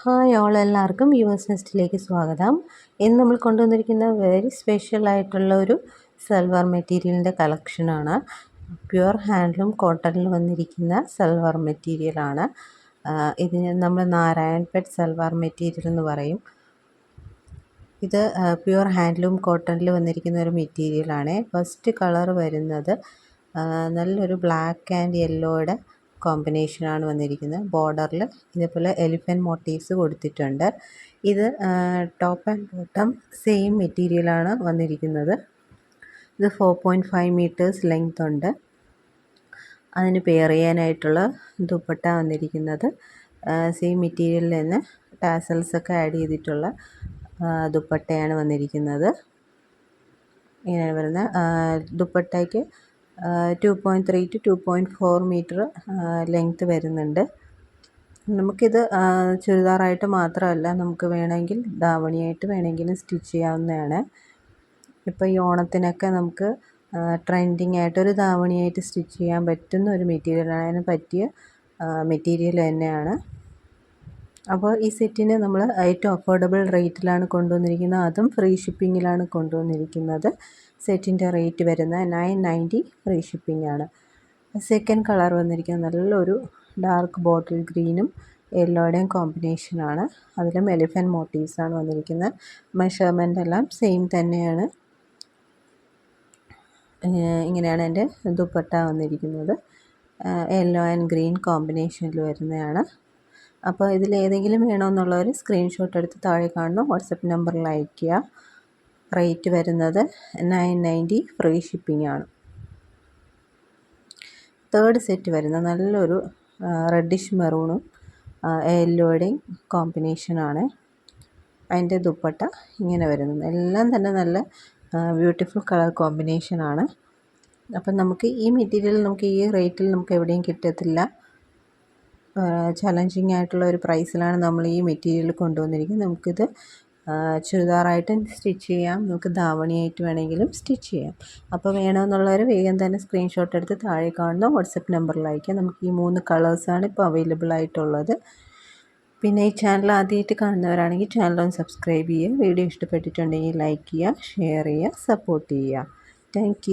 Hi all, എല്ലാവർക്കും viewers നെസ്റ്റിലേക്ക് സ്വാഗതം. ഇന്ന് നമ്മൾ കൊണ്ടുവന്നിരിക്കുന്ന വെരി സ്പെഷ്യൽ ആയിട്ടുള്ള ഒരു സൽവാർ മെറ്റീരിയലിൻ്റെ കളക്ഷനാണ്. പ്യുവർ ഹാൻഡ്ലൂം കോട്ടണിൽ വന്നിരിക്കുന്ന സൽവാർ മെറ്റീരിയലാണ്. ഇതിന് നമ്മൾ നാരായൺപേട്ട് സൽവാർ മെറ്റീരിയൽ എന്ന് പറയും. ഇത് പ്യുവർ ഹാൻഡ്ലൂം കോട്ടണിൽ വന്നിരിക്കുന്ന ഒരു മെറ്റീരിയലാണ്. ഫസ്റ്റ് കളർ വരുന്നത് നല്ലൊരു ബ്ലാക്ക് ആൻഡ് യെല്ലോയുടെ കോമ്പിനേഷനാണ് വന്നിരിക്കുന്നത്. ബോർഡറിൽ ഇതേപോലെ എലിഫൻറ്റ് മോട്ടീവ്സ് കൊടുത്തിട്ടുണ്ട്. ഇത് ടോപ്പ് ആൻഡ് ബോട്ടം സെയിം മെറ്റീരിയലാണ് വന്നിരിക്കുന്നത്. ഇത് 4.5 മീറ്റേഴ്സ് ലെങ്ത് ഉണ്ട്. അതിന് പെയർ ചെയ്യാനായിട്ടുള്ള ദുപ്പട്ട വന്നിരിക്കുന്നത് സെയിം മെറ്റീരിയലിൽ തന്നെ ടാസൽസൊക്കെ ആഡ് ചെയ്തിട്ടുള്ള ദുപ്പട്ടയാണ് വന്നിരിക്കുന്നത്. ഇങ്ങനെ വരുന്ന ദുപ്പട്ടയ്ക്ക് 2.3 to 2.4 മീറ്റർ ലെങ്ത്ത് വരുന്നുണ്ട്. നമുക്കിത് ചുരിദാറായിട്ട് മാത്രമല്ല, നമുക്ക് വേണമെങ്കിൽ ധാവണിയായിട്ട് വേണമെങ്കിലും സ്റ്റിച്ച് ചെയ്യാവുന്നതാണ്. ഇപ്പോൾ ഈ ഓണത്തിനൊക്കെ നമുക്ക് ട്രെൻഡിങ് ആയിട്ടൊരു ധാവണിയായിട്ട് സ്റ്റിച്ച് ചെയ്യാൻ പറ്റുന്ന ഒരു മെറ്റീരിയലാണ്. അതിന് പറ്റിയ മെറ്റീരിയൽ തന്നെയാണ്. അപ്പോൾ ഈ സെറ്റിന് നമ്മൾ ഏറ്റവും അഫോർഡബിൾ റേറ്റിലാണ് കൊണ്ടുവന്നിരിക്കുന്നത്. അതും ഫ്രീ ഷിപ്പിങ്ങിലാണ് കൊണ്ടുവന്നിരിക്കുന്നത്. സെറ്റിൻ്റെ റേറ്റ് വരുന്നത് 990 ഫ്രീ ഷിപ്പിംഗ് ആണ്. സെക്കൻഡ് കളർ വന്നിരിക്കുന്നത് നല്ലൊരു ഡാർക്ക് ബോട്ടിൽ ഗ്രീനും യെല്ലോയുടെയും കോമ്പിനേഷനാണ്. അതിലും എലിഫൻറ്റ് മോട്ടീവ്സാണ് വന്നിരിക്കുന്നത്. മെഷർമെൻ്റ് എല്ലാം സെയിം തന്നെയാണ്. ഇങ്ങനെയാണ് എൻ്റെ ദുപ്പട്ട വന്നിരിക്കുന്നത്. യെല്ലോ ആൻഡ് ഗ്രീൻ കോമ്പിനേഷനിൽ വരുന്നതാണ്. അപ്പോൾ ഇതിലേതെങ്കിലും വേണമെന്നുള്ളവർ സ്ക്രീൻഷോട്ട് എടുത്ത് താഴെ കാണുന്ന വാട്സപ്പ് നമ്പറിൽ അയയ്ക്കുക. റേറ്റ് വരുന്നത് 990 ഫ്രീ ഷിപ്പിംഗ് ആണ്. തേർഡ് സെറ്റ് വരുന്നത് നല്ലൊരു റെഡിഷ് മെറൂണും യെല്ലോയുടെയും കോമ്പിനേഷനാണ്. അതിൻ്റെ ദുപ്പട്ട ഇങ്ങനെ വരുന്നത്. എല്ലാം തന്നെ നല്ല ബ്യൂട്ടിഫുൾ കളർ കോമ്പിനേഷനാണ്. അപ്പം നമുക്ക് ഈ മെറ്റീരിയൽ നമുക്ക് ഈ റേറ്റിൽ നമുക്ക് എവിടെയും കിട്ടത്തില്ല. ചലഞ്ചിങ് ആയിട്ടുള്ള ഒരു പ്രൈസിലാണ് നമ്മൾ ഈ മെറ്റീരിയൽ കൊണ്ടുവന്നിരിക്കുന്നത്. നമുക്കിത് ചുരിദാറായിട്ട് സ്റ്റിച്ച് ചെയ്യാം, നമുക്ക് ധാവണിയായിട്ട് വേണമെങ്കിലും സ്റ്റിച്ച് ചെയ്യാം. അപ്പോൾ വേണമെന്നുള്ളവർ വേഗം തന്നെ സ്ക്രീൻഷോട്ട് എടുത്ത് താഴെ കാണുന്ന വാട്സപ്പ് നമ്പറിൽ അയയ്ക്കാം. നമുക്ക് ഈ 3 കളേഴ്സാണ് ഇപ്പോൾ അവൈലബിൾ ആയിട്ടുള്ളത്. പിന്നെ ഈ ചാനൽ ആദ്യമായിട്ട് കാണുന്നവരാണെങ്കിൽ ചാനൽ ഒന്ന് സബ്സ്ക്രൈബ് ചെയ്യുക. വീഡിയോ ഇഷ്ടപ്പെട്ടിട്ടുണ്ടെങ്കിൽ ലൈക്ക് ചെയ്യുക, ഷെയർ ചെയ്യുക, സപ്പോർട്ട് ചെയ്യുക. താങ്ക്